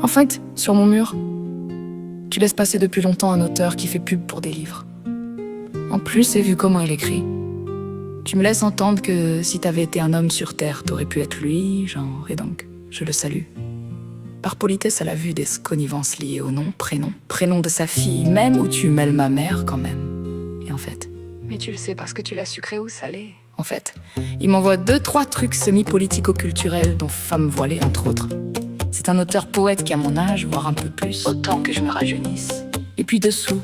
En fait, sur mon mur, tu laisses passer depuis longtemps un auteur qui fait pub pour des livres. En plus, et vu comment il écrit, tu me laisses entendre que si t'avais été un homme sur Terre, t'aurais pu être lui, genre, et donc, je le salue. Par politesse à la vue des connivences liées au nom, prénom de sa fille, même où tu mêles ma mère quand même. Et en fait... Mais tu le sais parce que tu l'as sucré ou salé. En fait, il m'envoie 2-3 trucs semi-politico-culturels, dont Femme voilée, entre autres. C'est un auteur-poète qui a mon âge, voire un peu plus, autant que je me rajeunisse. Et puis dessous,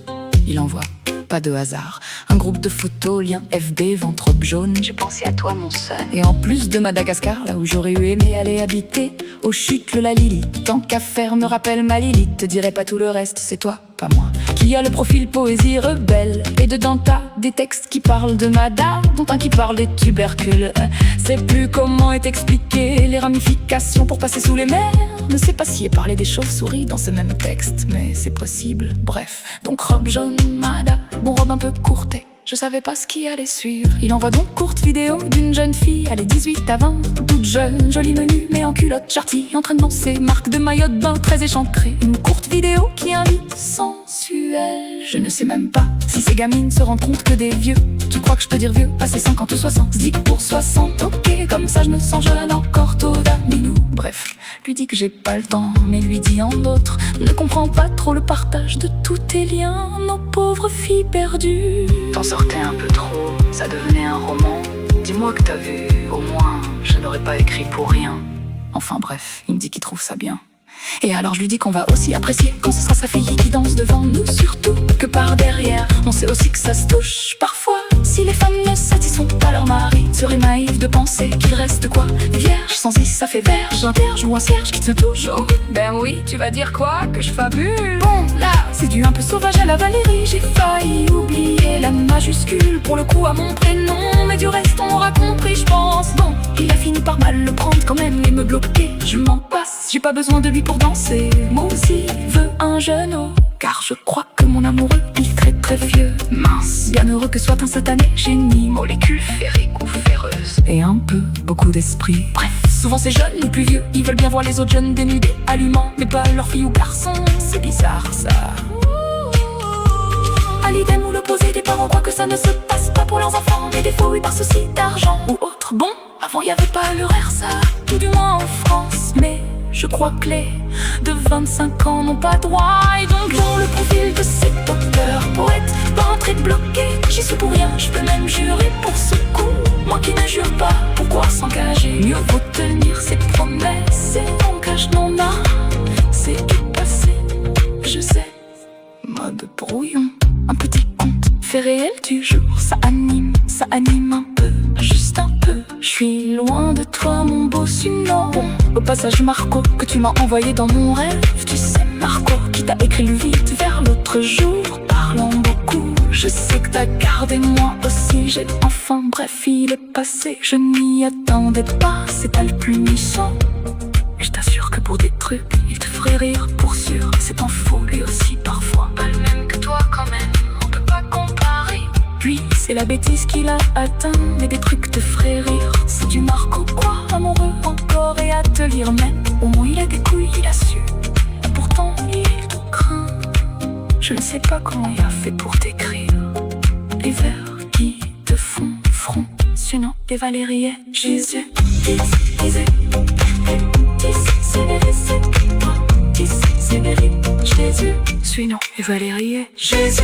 il envoie, pas de hasard, un groupe de photos, lien FB, ventre jaune. J'ai pensé à toi, mon son. Et en plus de Madagascar, là où j'aurais eu aimé aller habiter, aux chutes le Lili. Tant qu'à faire, me rappelle ma Lily. Te dirai pas tout le reste, c'est toi, pas moi. Qui a le profil poésie rebelle. Et dedans t'as des textes qui parlent de madame, dont un qui parle des tubercules. Sais plus comment est expliqué les ramifications pour passer sous les mers. Ne sais pas si est parlé des chauves-souris dans ce même texte, mais c'est possible. Bref, donc robe jaune, Mada, bon robe un peu courte. Je savais pas ce qui allait suivre. Il envoie donc courte vidéo d'une jeune fille, elle est 18 à 20, toute jeune, jolie menu, mais en culotte chartie, en train de danser, marque de maillot de bain très échancrée. Une courte vidéo qui invite sensuelle. Je ne sais même pas si ces gamines se rendent compte que des vieux. Tu crois que je peux dire vieux, passer 50 ou 60, Zig pour 60, ok, comme ça je me sens jeune encore, Toda Minou. Bref, lui dit que j'ai pas le temps, mais lui dit en d'autres, ne comprend pas trop le partage de tous tes liens, nos pauvres filles perdues. T'en sortais un peu trop, ça devenait un roman. Dis-moi que t'as vu, au moins, je n'aurais pas écrit pour rien. Enfin bref, il me dit qu'il trouve ça bien. Et alors je lui dis qu'on va aussi apprécier quand ce sera sa fille qui danse devant nous, surtout que par derrière, on sait aussi que ça se touche parfois. Si les femmes ne satisfont pas leur mari, serait naïf de penser qu'il reste quoi, vierge, sans si ça fait verge, un vierge ou un cierge qui te touche. Oh, ben oui, tu vas dire quoi, que je fabule. Bon, là, c'est du un peu sauvage à la Valérie. J'ai failli oublier la majuscule pour le coup à mon prénom, mais du reste on aura compris, je pense. Bon, il a fini par mal le prendre quand même et me bloquer. Je m'en passe, j'ai pas besoin de lui pour danser. Moi aussi, veux un jeune homme, car je crois que mon amoureux, il est très très vieux. Mince, bien heureux que soit un satané génie, molécule férique ou ferreuse, et un peu, beaucoup d'esprit. Bref, souvent ces jeunes, les plus vieux, ils veulent bien voir les autres jeunes dénudés, allumants, mais pas leur fille ou garçon. C'est bizarre ça. À l'idem ou l'opposé, des parents croient que ça ne se passe pas pour leurs enfants, mais des faux et par souci d'argent ou autre. Bon, avant y avait pas le RER, ça, tout du moins en France, mais je crois que les de 25 ans n'ont pas droit. Et donc dans le profil de cet auteur poète, peintre et bloqué, j'y suis pour rien, je peux même jurer pour ce coup. Moi qui ne jure pas, pourquoi s'engager? Mieux vaut tenir ses promesses, et langage non a, c'est du passé, je sais. Mode brouillon, un petit conte fait réel du jour, ça anime un peu, juste un peu. Je suis loin de toi mon beau Suno. Bon, au passage Marco, que tu m'as envoyé dans mon rêve. Tu sais Marco, qui t'a écrit le vite vers l'autre jour, parlant beaucoup. Je sais que t'as gardé moi aussi, j'ai enfin bref il est passé. Je n'y attendais pas, c'est pas le plus méchant. Je t'assure que pour des trucs, il te ferait rire pour sûr. C'est en faux lui aussi parfois, Pas le même que toi quand même, on peut pas comparer. lui c'est la bêtise qu'il a atteint, mais des trucs te feraient rire. C'est du Marco quoi, amoureux encore et à te lire même. Au moins il a des couilles, il a su, et pourtant il te craint. Je ne sais pas comment il a fait pour t'écrire les vers qui te font front. Sinon des Valérie et Jésus. Jésus. Suis non et Valérie et Jésus.